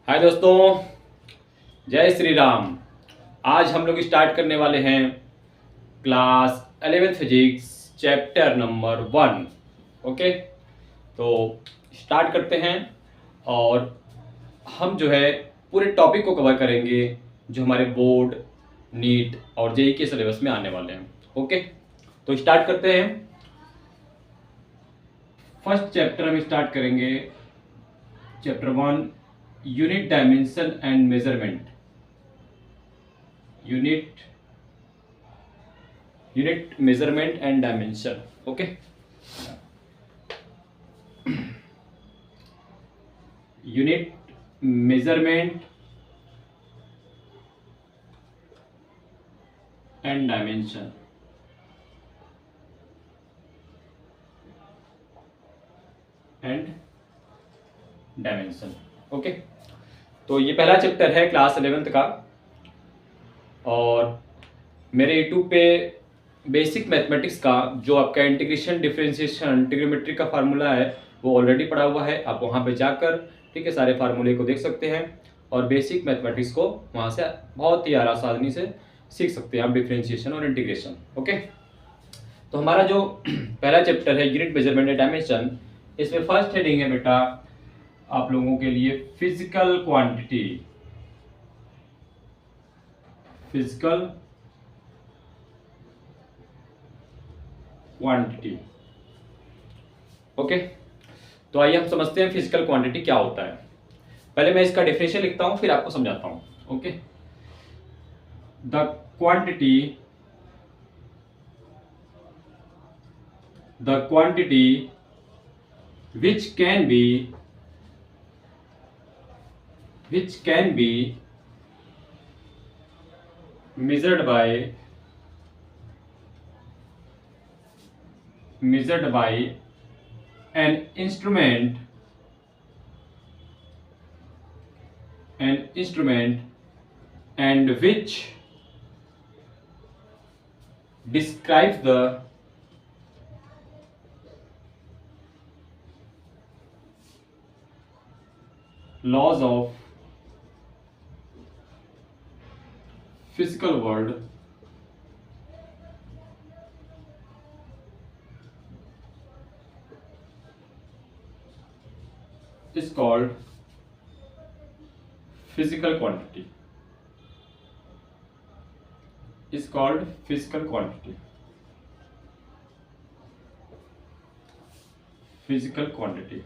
हाय दोस्तों, जय श्री राम। आज हम लोग स्टार्ट करने वाले हैं class 11th physics chapter number 1। Okay, तो स्टार्ट करते हैं और हम जो है पूरे टॉपिक को कवर करेंगे जो हमारे बोर्ड, नीट और जेई के सिलेबस में आने वाले हैं। ओके, तो स्टार्ट करते हैं। फर्स्ट चैप्टर हम स्टार्ट करेंगे, chapter 1, unit dimension and measurement. Unit measurement and dimension. Okay, unit measurement and dimension. Okay, तो ये पहला चैप्टर है क्लास 11th का और मेरे यूट्यूब पे बेसिक मैथमेटिक्स का जो आपका इंटीग्रेशन, डिफरेंशिएशन, ट्रिग्नोमेट्री का फार्मूला है वो ऑलरेडी पड़ा हुआ है। आप वहाँ पे जाकर ठीक है सारे फार्मूले को देख सकते हैं और बेसिक मैथमेटिक्स को वहाँ से बहुत ही आसानी से सीख सकते हैं आप, डिफरेंशिएशन और इंटीग्रेशन। ओके, तो हमारा जो पहला चैप्टर है यूनिट मेजरमेंट एंड डायमेंशन, इसमें फर्स्ट हेडिंग है बेटा आप लोगों के लिए physical quantity. Physical quantity. Okay, तो आइए हम समझते हैं फिजिकल क्वांटिटी क्या होता है। पहले मैं इसका डेफिनेशन लिखता हूं फिर आपको समझाता हूं। Okay, the quantity which can be measured by an instrument and which describes the laws of physical world is called physical quantity. Physical quantity.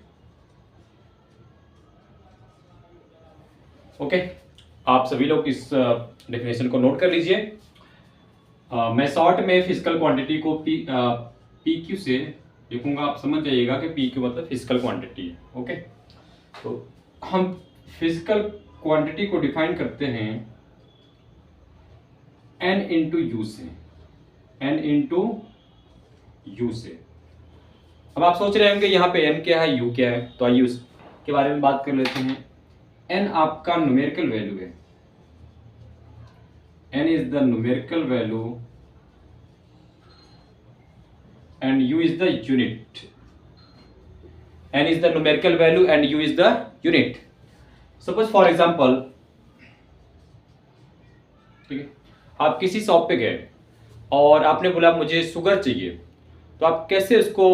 Okay, आप सभी लोग इस डेफिनेशन को नोट कर लीजिए। मैं शॉर्ट में फिजिकल क्वांटिटी को पी क्यू से लिखूंगा, आप समझ जाइएगा कि पी क्यू मतलब फिजिकल क्वांटिटी है। ओके, तो हम फिजिकल क्वांटिटी को डिफाइन करते हैं एन इंटू यू से। अब आप सोच रहे होंगे यहाँ पे एन क्या है, यू क्या है, तो आइए उसके बारे में बात कर लेते हैं। एन आपका न्यूमेरिकल वैल्यू है, n is the numerical value and u is the unit. n is the numerical value and u is the unit. Suppose for example, ठीक है, आप किसी शॉप पे गए और आपने बोला मुझे शुगर चाहिए, तो आप कैसे उसको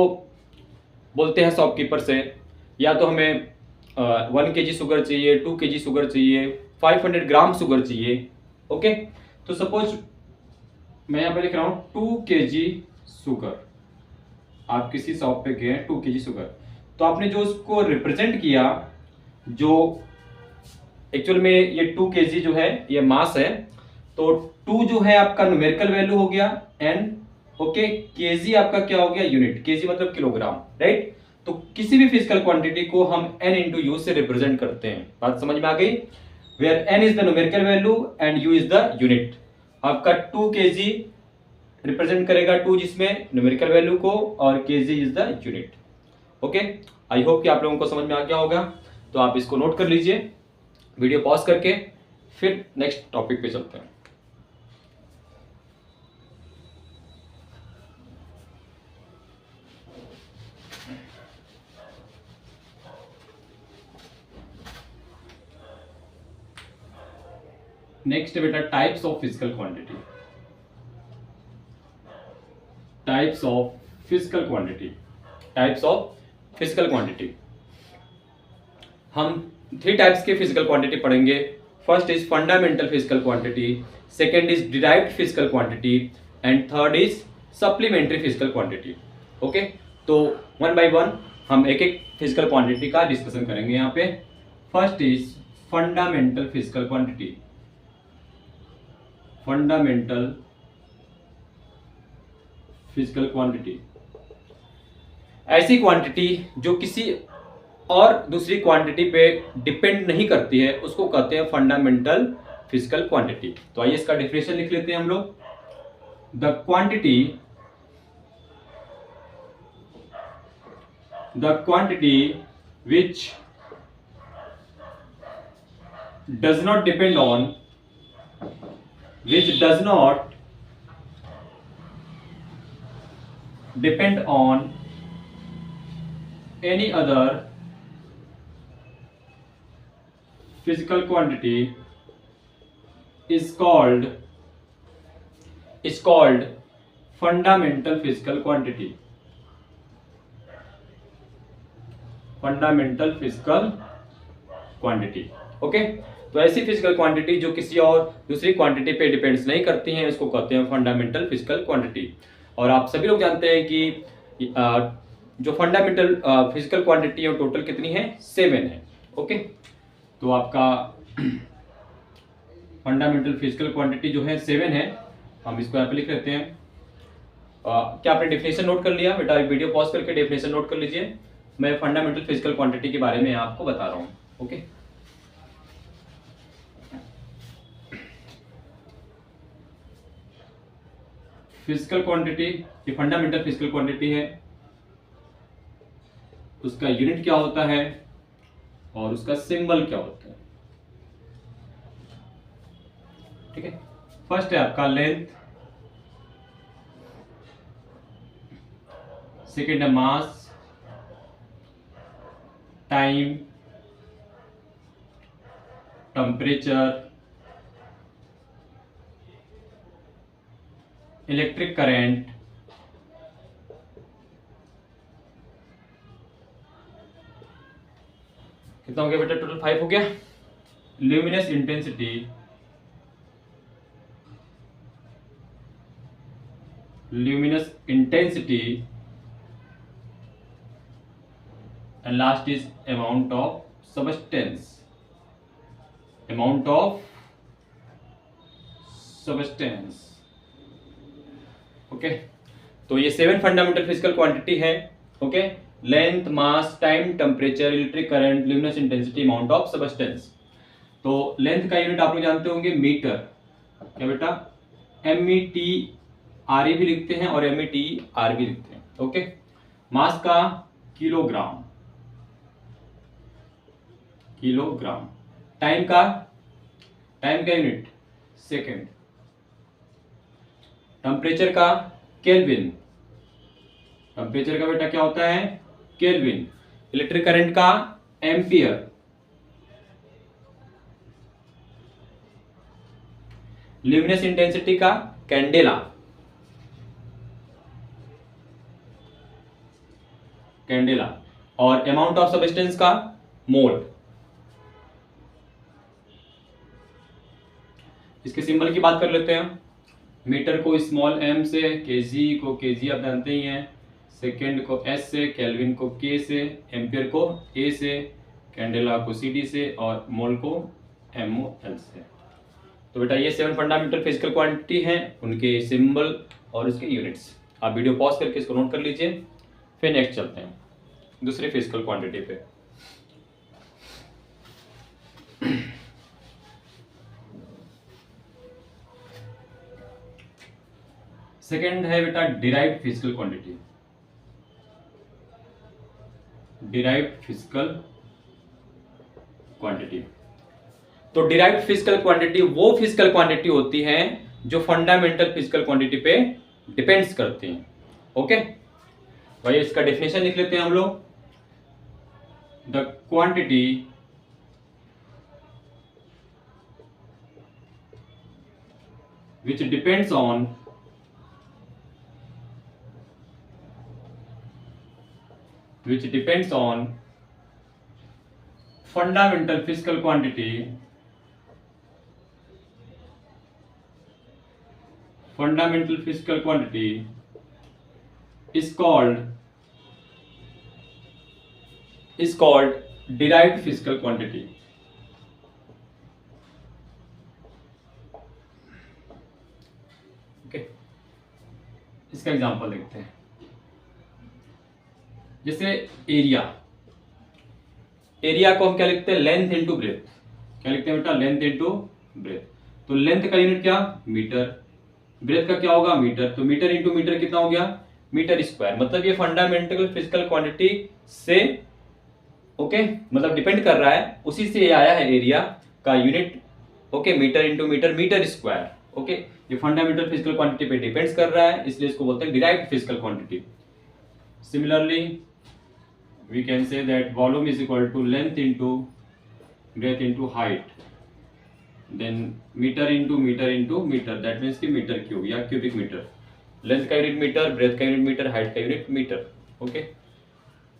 बोलते हैं शॉपकीपर से? या तो हमें 1 kg शुगर चाहिए, 2 kg शुगर चाहिए, 500 ग्राम शुगर चाहिए। ओके, तो सपोज मैं यहाँ पे लिख रहा हूँ 2 kg शुगर। आप किसी शॉप पे गए 2 kg शुगर, तो आपने जो उसको रिप्रेजेंट किया, जो एक्चुअल में ये 2 kg जो है ये मास है, तो 2 जो है आपका न्यूमेरिकल वैल्यू हो गया n। ओके, kg आपका क्या हो गया, यूनिट। kg मतलब किलोग्राम, राइट। तो किसी भी फिजिकल क्वांटिटी को हम n इंटू यू से रिप्रेजेंट करते हैं। बात समझ में आ गई? Where n is the numerical value and u is the unit. आपका 2 kg रिप्रेजेंट करेगा 2 जिसमें न्यूमेरिकल वैल्यू को, और kg is the unit. Okay, I hope कि आप लोगों को समझ में आ गया होगा। तो आप इसको नोट कर लीजिए, वीडियो पॉज करके फिर नेक्स्ट टॉपिक पे चलते हैं। नेक्स्ट बेटा types of physical quantity. Types of physical quantity. Types of physical quantity. हम 3 टाइप्स के फिजिकल क्वांटिटी पढ़ेंगे। First is fundamental physical quantity, second is derived physical quantity and third is supplementary physical quantity. Okay, तो one by one हम एक एक physical quantity का discussion करेंगे यहाँ पे। First is fundamental physical quantity. Fundamental physical quantity ऐसी quantity जो किसी और दूसरी क्वांटिटी पे डिपेंड नहीं करती है, उसको कहते हैं फंडामेंटल फिजिकल क्वांटिटी। तो आइए इसका डेफिनेशन लिख लेते हैं हम लोग। The quantity which does not depend on, which does not depend on any other physical quantity is called fundamental physical quantity। Fundamental physical quantity. Okay, तो ऐसी फिजिकल क्वांटिटी जो किसी और दूसरी क्वांटिटी पे डिपेंड्स नहीं करती हैं, इसको कहते हैं फंडामेंटल फिजिकल क्वांटिटी। और आप सभी लोग जानते हैं कि जो फंडामेंटल फिजिकल क्वांटिटी है टोटल कितनी है, 7 है। ओके, तो आपका फंडामेंटल फिजिकल क्वांटिटी जो है 7 है। हम इसको यहाँ पे लिख लेते हैं। क्या आपने डेफिनेशन नोट कर लिया? बेटा वीडियो पॉज करके डेफिनेशन नोट कर लीजिए। मैं फंडामेंटल फिजिकल क्वांटिटी के बारे में आपको बता रहा हूं। ओके, फिजिकल क्वांटिटी, ये फंडामेंटल फिजिकल क्वांटिटी है, उसका यूनिट क्या होता है और उसका सिंबल क्या होता है। ठीक है, फर्स्ट है आपका लेंथ, सेकेंड है मास, टाइम, टेम्परेचर, इलेक्ट्रिक करंट, कितना हो गया बेटा? टोटल 5 हो गया। Luminous intensity, and last is amount of substance। Okay, तो ये 7 फंडामेंटल फिजिकल क्वांटिटी है। Okay, length, mass, time, temperature, electric current, luminous intensity, amount of substance. तो लेंथ का यूनिट आप लोग जानते होंगे मीटर। क्या बेटा? METR भी लिखते हैं और METR भी लिखते हैं। ओके, मास का किलोग्राम। टाइम का यूनिट सेकेंड। टेम्परेचर का केल्विन। टेम्परेचर का बेटा क्या होता है? केल्विन। इलेक्ट्रिक करंट का एम्पियर। ल्यूमिनस इंटेंसिटी का कैंडेला। और अमाउंट ऑफ सब्सटेंस का मोल। इसके सिंबल की बात कर लेते हैं। मीटर को स्मॉल m से, केजी को केजी आप जानते ही हैं, सेकेंड को s से, केल्विन को k से, एम्पियर को a से, कैंडेला को cd से और मोल को mol से। तो बेटा ये 7 फंडामेंटल फिजिकल क्वांटिटी हैं, उनके सिंबल और उसके यूनिट्स। आप वीडियो पॉज करके इसको नोट कर लीजिए। फिर नेक्स्ट चलते हैं दूसरी फिजिकल क्वांटिटी पे। सेकेंड है बेटा डिराइव्ड फिजिकल क्वांटिटी। तो डिराइव्ड फिजिकल क्वांटिटी वो फिजिकल क्वांटिटी होती है जो फंडामेंटल फिजिकल क्वांटिटी पे डिपेंड्स करती हैं। ओके, भाई इसका डेफिनेशन लिख लेते हैं हम लोग। The quantity which depends on fundamental physical quantity is called derived physical quantity. Okay, इसका एग्जांपल देखते हैं। जैसे एरिया को हम क्या लिखते हैं, लेंथ इनटू ब्रेथ। क्या लिखते हैं बेटा, लेंथ इनटू ब्रेथ। तो लेंथ का यूनिट क्या, मीटर, ब्रेथ का क्या होगा, मीटर। तो मीटर इंटू मीटर कितना हो गया, मीटर स्क्वायर। मतलब ये फंडामेंटल फिजिकल क्वांटिटी से ओके मतलब डिपेंड कर रहा है, उसी से ये आया है एरिया का unit. Okay, metre into metre, metre square. Okay, ये फंडामेंटल फिजिकल क्वांटिटी पे डिपेंड्स कर रहा है, इसलिए इसको बोलते हैं derived physical quantity. Similarly we can say that volume is equal to length into breadth into height, then metre into metre, that means कि मीटर क्यूब या क्यूबिक मीटर। लेंथ का यूनिट मीटर, ब्रेथ का unit metre, height का unit metre. Okay,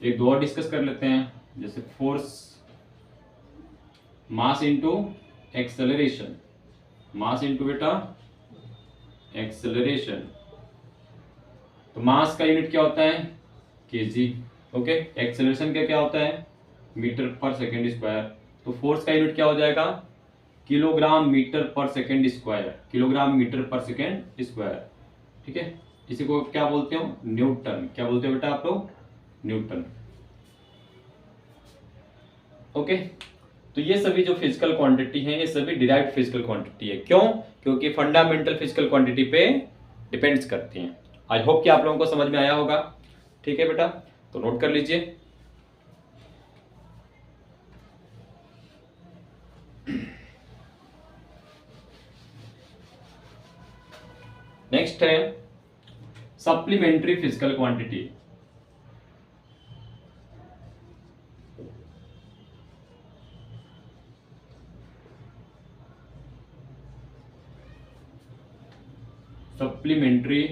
एक दो और discuss कर लेते हैं। जैसे force, mass into acceleration, mass into बेटा एक्सेलरेशन। तो मास का यूनिट क्या होता है, केजी। ओके, एक्सेलरेशन का क्या होता है, मीटर पर सेकेंड स्क्वायर। तो फोर्स का यूनिट क्या हो जाएगा, किलोग्राम मीटर पर सेकेंड स्क्वायर, किलोग्राम मीटर पर सेकेंड स्क्वायर। ठीक है, इसी को क्या बोलते हो, न्यूटन। क्या बोलते हो बेटा आप लोग, न्यूटन। ओके, तो ये सभी जो फिजिकल क्वांटिटी है, ये सभी डिराइव्ड फिजिकल क्वांटिटी है। क्यों, क्योंकि फंडामेंटल फिजिकल क्वांटिटी पे डिपेंड्स करती हैं। आई होप कि आप लोगों को समझ में आया होगा। ठीक है बेटा, तो नोट कर लीजिए। नेक्स्ट है supplementary physical quantity. Supplementary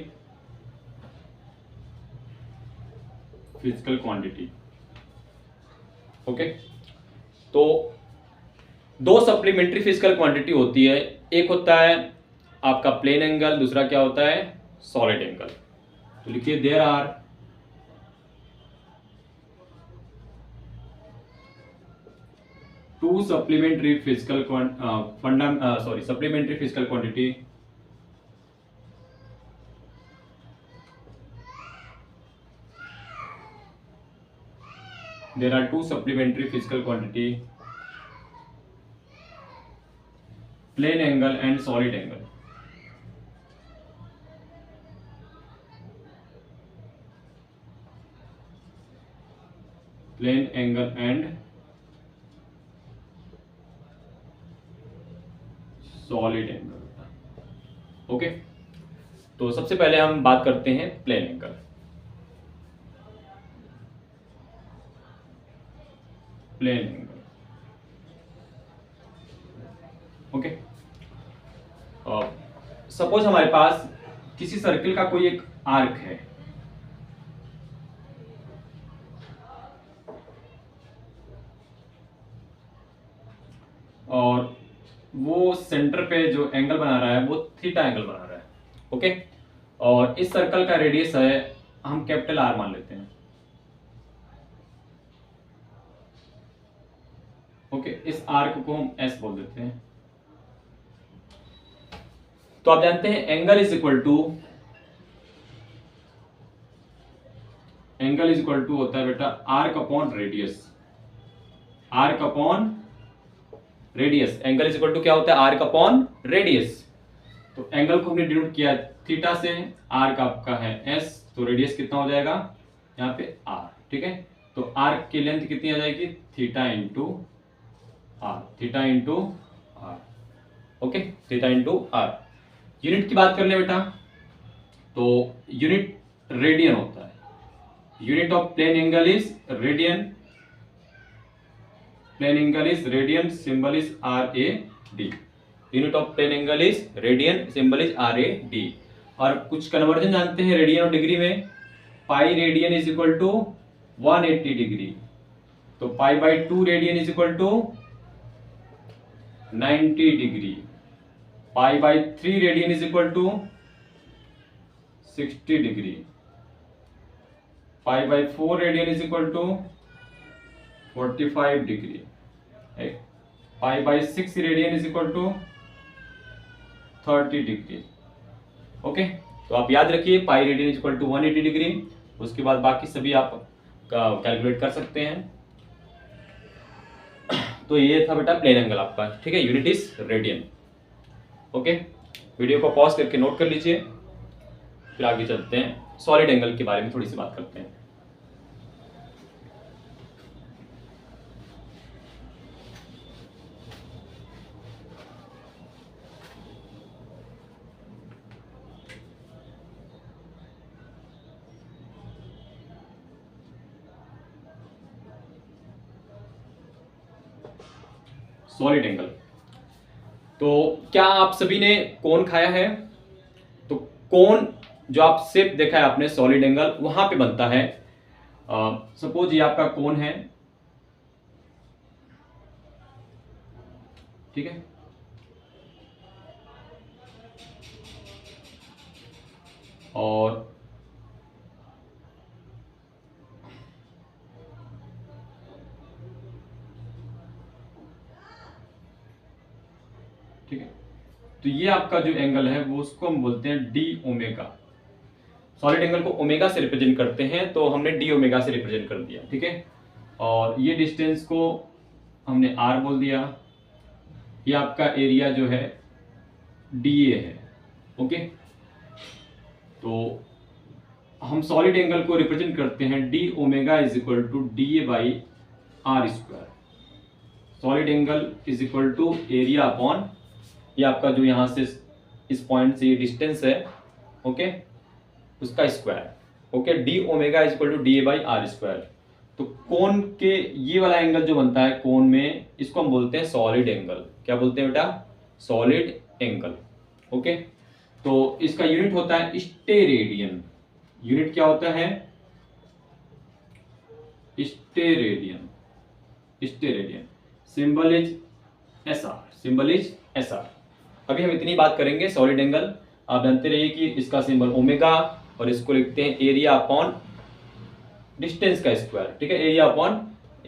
physical quantity. Okay, तो दो सप्लीमेंट्री फिजिकल क्वांटिटी होती है। एक होता है आपका प्लेन एंगल, दूसरा क्या होता है, सॉलिड एंगल। तो लिखिए there are two supplementary physical supplementary physical quantity there are two supplementary physical quantity, plane angle and solid angle. Plane angle and solid angle. ओके, तो सबसे पहले हम बात करते हैं plane angle. Plane angle. Okay, suppose हमारे पास किसी सर्किल का कोई एक आर्क है, और वो सेंटर पे जो एंगल बना रहा है वो थीटा एंगल बना रहा है। ओके, और इस सर्कल का रेडियस है, हम कैपिटल आर मान लेते हैं। ओके, इस आर्क को हम एस बोल देते हैं। तो आप जानते हैं एंगल इज इक्वल टू होता है बेटा arc upon radius. Arc upon radius, angle is equal to क्या होता है, आर्क अपॉन रेडियस। तो एंगल को हमने डिनोट किया थीटा से, आर्क आपका है एस, तो रेडियस कितना हो जाएगा यहाँ पे आर। ठीक है, तो आर्क की लेंथ कितनी आ जाएगी, theta into R, theta into R. Okay, theta into R. Unit की बात कर ले बेटा, तो यूनिट रेडियन होता है। Unit of plane angle is radian, plane angle is radian, symbol is R A D. Unit of plane angle is radian, symbol is RAD। और कुछ कन्वर्जन जानते हैं रेडियन और डिग्री में, pi radian is equal to 180 degree, तो pi by 2 radian is equal to 90 degree, pi by 3 radian is equal to 60 degree, pi by 4 radian is equal to 45 degree, pi by 6 radian is equal to 30 degree. Okay, तो आप याद रखिए pi radian is equal to 180 degree. उसके बाद बाकी सभी आप calculate कर सकते हैं। तो ये था बेटा प्लेन एंगल आपका, ठीक है, unit is radian. Okay, video को पॉज करके नोट कर लीजिए, फिर आगे चलते हैं, सॉलिड एंगल के बारे में थोड़ी सी बात करते हैं। सॉलिड एंगल, तो क्या आप सभी ने कोन खाया है? तो कोन जो आप शेप देखा है आपने सॉलिड एंगल, वहां पे बनता है। सपोज ये आपका कोन है, ठीक है, और ठीक है, तो ये आपका जो एंगल है वो उसको हम बोलते हैं डी ओमेगा। सॉलिड एंगल को ओमेगा से रिप्रेजेंट करते हैं, तो हमने डी ओमेगा से रिप्रेजेंट कर दिया, ठीक है। और ये डिस्टेंस को हमने आर बोल दिया। ये आपका एरिया जो है DA है। ओके, तो हम सॉलिड एंगल को रिप्रेजेंट करते हैं D omega is equal to DA by R square. Solid angle is equal to area upon ये आपका जो यहाँ से इस पॉइंट से ये डिस्टेंस है, ओके, उसका square. Okay, D omega is equal to DA by R square. तो कोन के ये वाला एंगल जो बनता है कोन में, इसको हम बोलते हैं सॉलिड एंगल। क्या बोलते हैं बेटा? Solid angle. ओके, तो इसका यूनिट होता है स्टेरेडियन। यूनिट क्या होता है? Steradian. Steradian, symbol is SR। Symbol is SR। अभी हम इतनी बात करेंगे सॉलिड एंगल। आप जानते रहिए कि इसका सिंबल ओमेगा, और इसको लिखते हैं एरिया अपॉन डिस्टेंस का स्क्वायर, ठीक है, एरिया अपॉन,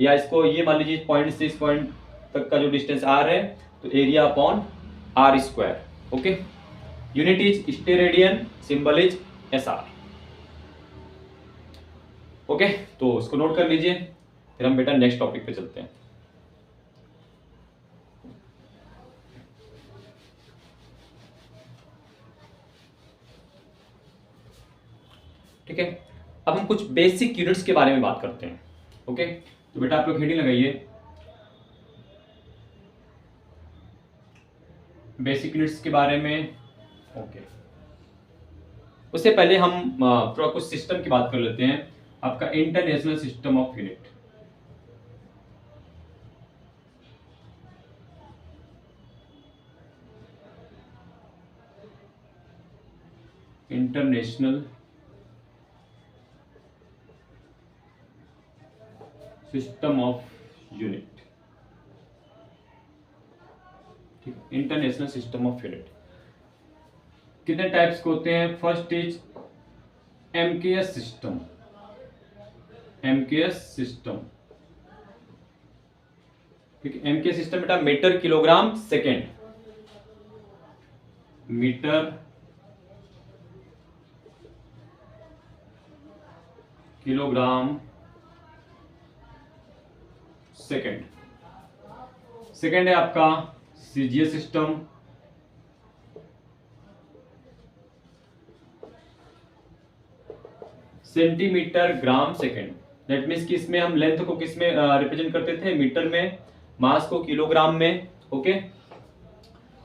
या इसको ये मान लीजिए पॉइंट से इस पॉइंट तक का जो डिस्टेंस R है, तो area upon R square. Okay, unit is steradian, symbol is SR। Okay, तो उसको नोट कर लीजिए, फिर हम बेटा नेक्स्ट टॉपिक पे चलते हैं। ठीक है, अब हम कुछ बेसिक यूनिट्स के बारे में बात करते हैं। ओके, तो बेटा आप लोग हेडिंग लगाइए, बेसिक यूनिट्स के बारे में। ओके, उससे पहले हम थोड़ा कुछ सिस्टम की बात कर लेते हैं। आपका international system of unit. International system of unit, ठीक है, इंटरनेशनल सिस्टम ऑफ यूनिट कितने टाइप्स के होते हैं? First is MKS system. MKS system, ठीक है, MKS सिस्टम बेटा metre kilogram second. Metre kilogram second. Second है आपका CGS system. Centimetre gram second. That means कि इसमें हम लेंथ को किस में रिप्रेजेंट करते थे? मीटर में, मास को किलोग्राम में, ओके,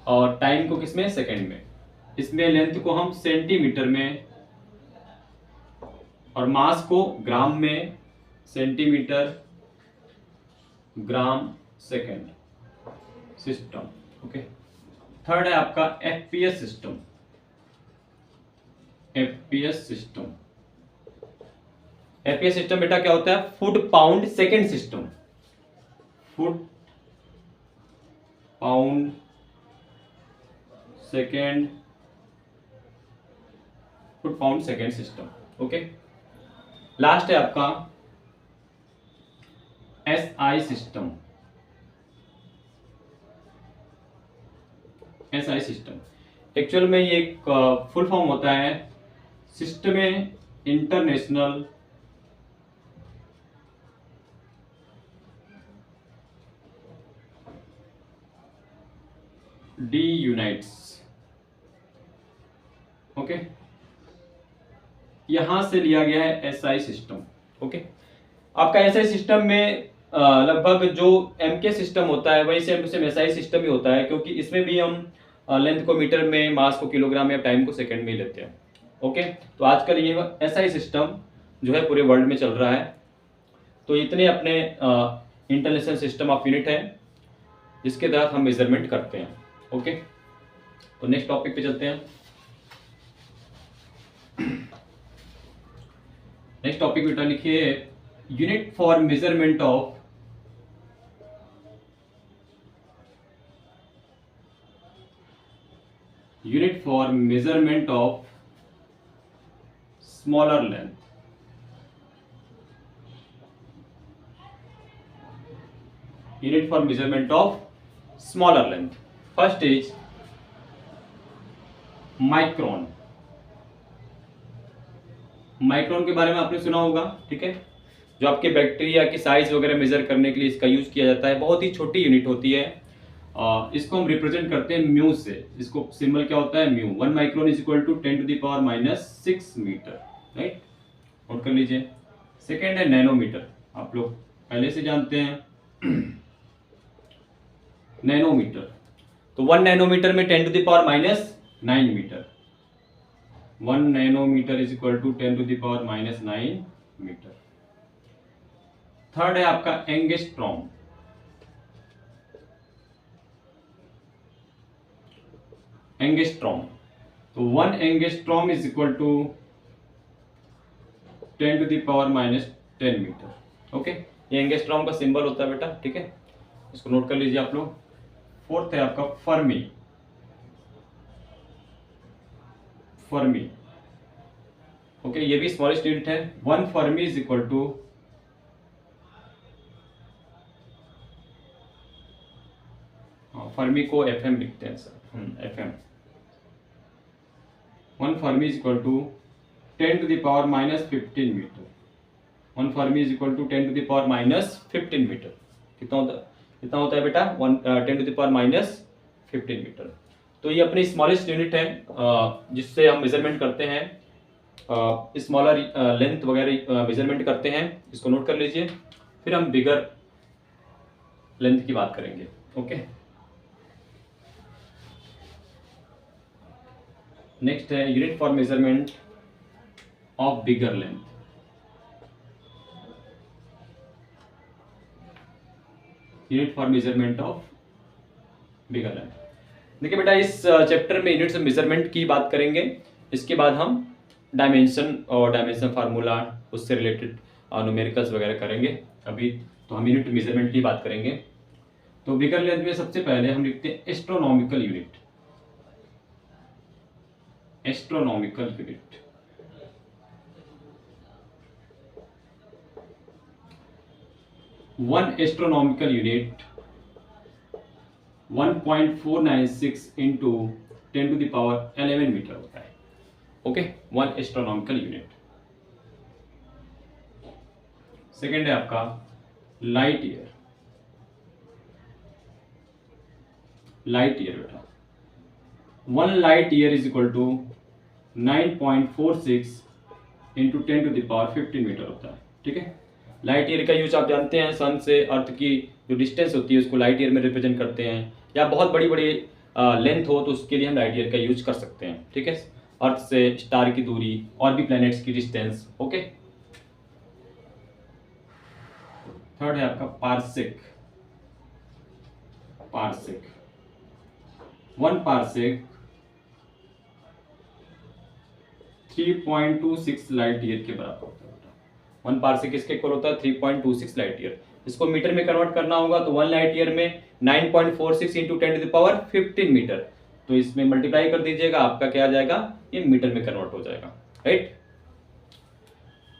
और टाइम को किस में? सेकेंड में। इसमें लेंथ को हम सेंटीमीटर में और मास को ग्राम में, centimetre gram second system. Okay, third है आपका FPS system. FPS system, FPS system बेटा क्या होता है? Foot pound second system. Foot pound second, foot pound second system. Okay, last है आपका SI system. SI system actual में ये एक फुल फॉर्म होता है system international D unites. Okay, यहां से लिया गया है एसआई सिस्टम। ओके, आपका एसआई सिस्टम में लगभग जो एमके सिस्टम होता है वही same to same SI system ही होता है, क्योंकि इसमें भी हम लेंथ को मीटर में, मास को किलोग्राम या टाइम को सेकंड में ही लेते हैं। ओके, तो आजकल ये एसआई सिस्टम जो है पूरे वर्ल्ड में चल रहा है। तो इतने अपने इंटरनेशनल सिस्टम ऑफ यूनिट है जिसके तहत हम मेजरमेंट करते हैं। ओके, तो नेक्स्ट टॉपिक पे चलते हैं। नेक्स्ट टॉपिक बेटा लिखिए unit for measurement of smaller length. Unit for measurement of smaller length. First is micron. Micron के बारे में आपने सुना होगा, ठीक है, जो आपके बैक्टीरिया की साइज वगैरह मेजर करने के लिए इसका यूज किया जाता है। बहुत ही छोटी यूनिट होती है। इसको हम रिप्रेजेंट करते हैं म्यू से। इसको सिंबल क्या होता है? Mu. 1 micron is equal to 10⁻⁻6 metre. Right, note कर लीजिए। सेकेंड है नैनोमीटर, आप लोग पहले से जानते हैं। नैनोमीटर, तो 1 नैनोमीटर में 10⁻⁹ metre. 1 nanometre is equal to 10⁻⁹ metre. Third है आपका एंगस्ट्रॉम। एंगस्ट्रॉम, तो 1 angstrom is equal to 10⁻⁻10 metre. Okay, ये एंगस्ट्रॉम का सिंबल होता है बेटा, ठीक है, इसको नोट कर लीजिए आप लोग। फोर्थ है आपका फर्मी। फर्मी, ओके, ये भी स्मॉलेस्ट यूनिट है। 1 fermi is equal to fermi को एफएम लिखते हैं sir, FM. 1 fermi is equal to 10⁻⁻15 metre. 1 fermi is equal to 10⁻⁻15 metre. कितना होता है बेटा? 10⁻⁻15 मीटर। तो ये अपनी स्मॉलेस्ट यूनिट है जिससे हम मेजरमेंट करते हैं, स्मॉलर लेंथ वगैरह मेजरमेंट करते हैं। इसको नोट कर लीजिए, फिर हम बिगर लेंथ की बात करेंगे। ओके, नेक्स्ट है unit for measurement of bigger length. Unit for measurement of bigger length. देखिए बेटा, इस चैप्टर में यूनिट्स ऑफ मेजरमेंट की बात करेंगे। इसके बाद हम डायमेंशन और डायमेंशन फार्मूला, उससे रिलेटेड न्यूमेरिकल्स वगैरह करेंगे। अभी तो हम यूनिट मेजरमेंट की बात करेंगे। तो बिगर लेंथ में सबसे पहले हम लिखते हैं astronomical unit. Astronomical unit, one astronomical unit 1.496 into 10⁻11 metre होता है। Okay, 1 astronomical unit. सेकेंड है आपका लाइट ईयर। लाइट ईयर बेटा, 1 light year is equal to 9.46 into 10⁻15 metre होता है। ठीक है, लाइट ईयर का यूज आप जानते हैं, सन से अर्थ की जो डिस्टेंस होती है उसको लाइट ईयर में रिप्रेजेंट करते हैं, या बहुत बड़ी बड़ी लेंथ हो तो उसके लिए हम लाइट ईयर का यूज कर सकते हैं। ठीक है, अर्थ से स्टार की दूरी और भी प्लैनेट्स की डिस्टेंस। ओके, थर्ड है आपका parsec. Parsec, 1 parsec 3.26 light year के बराबर होता है। 1 पारसेक किसके इक्वल होता है? 3.26 लाइट ईयर। इसको मीटर में कन्वर्ट करना होगा तो 1 लाइट ईयर में 9.46 इंटू 10⁻15 मीटर, तो इसमें मल्टीप्लाई कर दीजिएगा, आपका क्या आ जाएगा? ये मीटर में कन्वर्ट हो जाएगा, राइट।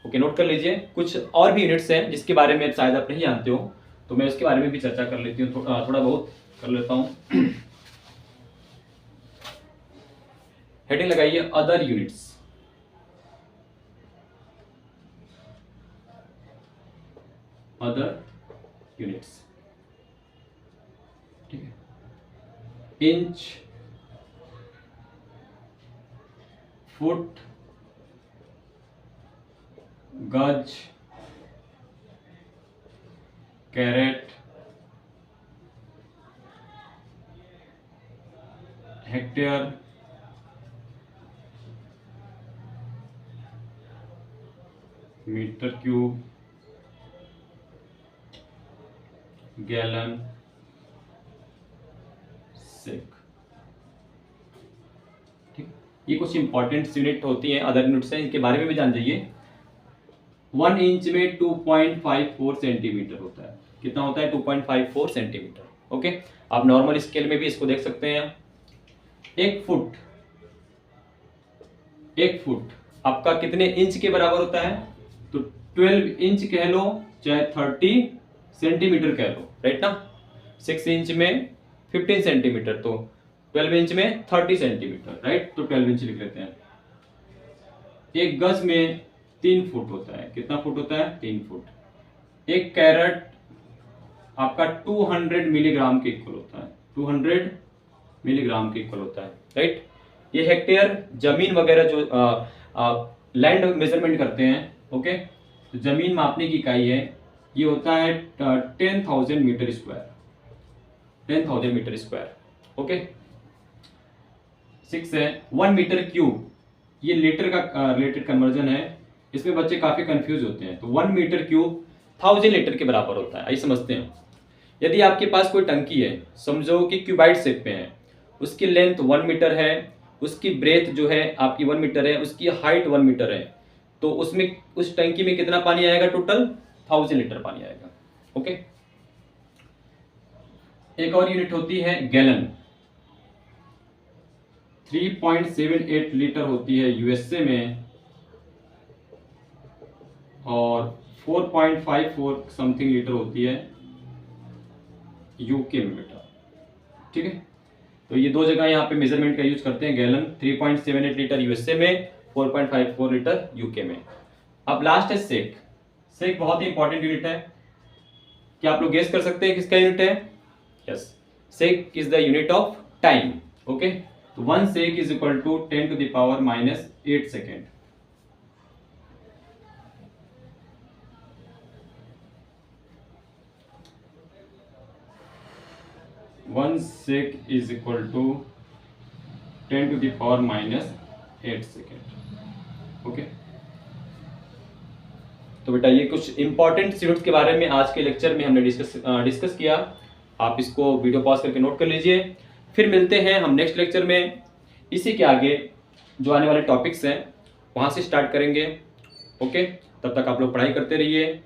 ओके, नोट कर लीजिए। कुछ और भी यूनिट्स हैं जिसके बारे में शायद आप नहीं जानते हो, तो मैं उसके बारे में भी चर्चा कर लेती हूँ, थोड़ा बहुत कर लेता हूँ। हेडिंग लगाइए अदर यूनिट्स। अदर यूनिट्स, ठीक है। इंच, फुट, गज, carat, hectare, metre cube, gallon, shake, ठीक। ये कुछ इंपॉर्टेंट यूनिट होती हैं, अदर यूनिट्स हैं, इनके बारे में भी जान जाइए। 1 इंच में 2.54 सेंटीमीटर होता है। कितना होता है? 2.54 सेंटीमीटर। ओके, आप नॉर्मल स्केल में भी इसको देख सकते हैं। एक फुट आपका कितने इंच के बराबर होता है? तो 12 इंच कह लो, चाहे 30 सेंटीमीटर कह लो, राइट ना। 6 इंच में 15 सेंटीमीटर, तो 12 इंच में 30 सेंटीमीटर, राइट। तो 12 इंच लिख लेते हैं। एक गज में 3 फुट होता है। कितना फुट होता है? 3 फुट। एक कैरेट आपका 200 मिलीग्राम के इक्वल होता है। 200 मिलीग्राम के इक्वल होता है, राइट। ये हेक्टेयर जमीन वगैरह जो लैंड मेजरमेंट करते हैं, ओके, तो जमीन मापने की इकाई है, ये होता है 10,000 metre square. 10,000 metre square, okay. 6 है 1 मीटर क्यूब। ये लीटर का रिलेटेड कन्वर्जन है, इसमें बच्चे काफी कंफ्यूज होते हैं। तो 1 मीटर क्यूब 1000 लीटर के बराबर होता है, आइए समझते हैं। यदि आपके पास कोई टंकी है, समझो कि क्यूबाइड शेप में है, उसकी लेंथ 1 मीटर है, उसकी ब्रेथ जो है आपकी 1 मीटर है, उसकी हाइट 1 मीटर है, तो उसमें उस टंकी में कितना पानी आएगा? टोटल 1000 लीटर पानी आएगा, ओके। एक और यूनिट होती है गैलन। 3.78 लीटर होती है यूएसए में, और 4.54 समथिंग लीटर होती है यूके में, बेटा, ठीक है। तो ये दो जगह यहाँ पे मेजरमेंट का यूज करते हैं। गैलन 3.78 लीटर यूएसए में, 4.54 लीटर यूके में। अब लास्ट है सेक। सेक बहुत ही इंपॉर्टेंट यूनिट है। क्या आप लोग गेस कर सकते हैं किसका यूनिट है? Yes, shake is the unit of time, okay. तो 1 shake is equal to 10⁻⁻8 second. One shake is equal to 10⁻⁻8 second, okay. तो बेटा ये कुछ इंपॉर्टेंट यूनिट्स के बारे में आज के लेक्चर में हमने डिस्कस किया। आप इसको वीडियो पॉज करके नोट कर लीजिए। फिर मिलते हैं हम नेक्स्ट लेक्चर में। इसी के आगे जो आने वाले टॉपिक्स हैं वहाँ से स्टार्ट करेंगे, ओके। तब तक आप लोग पढ़ाई करते रहिए।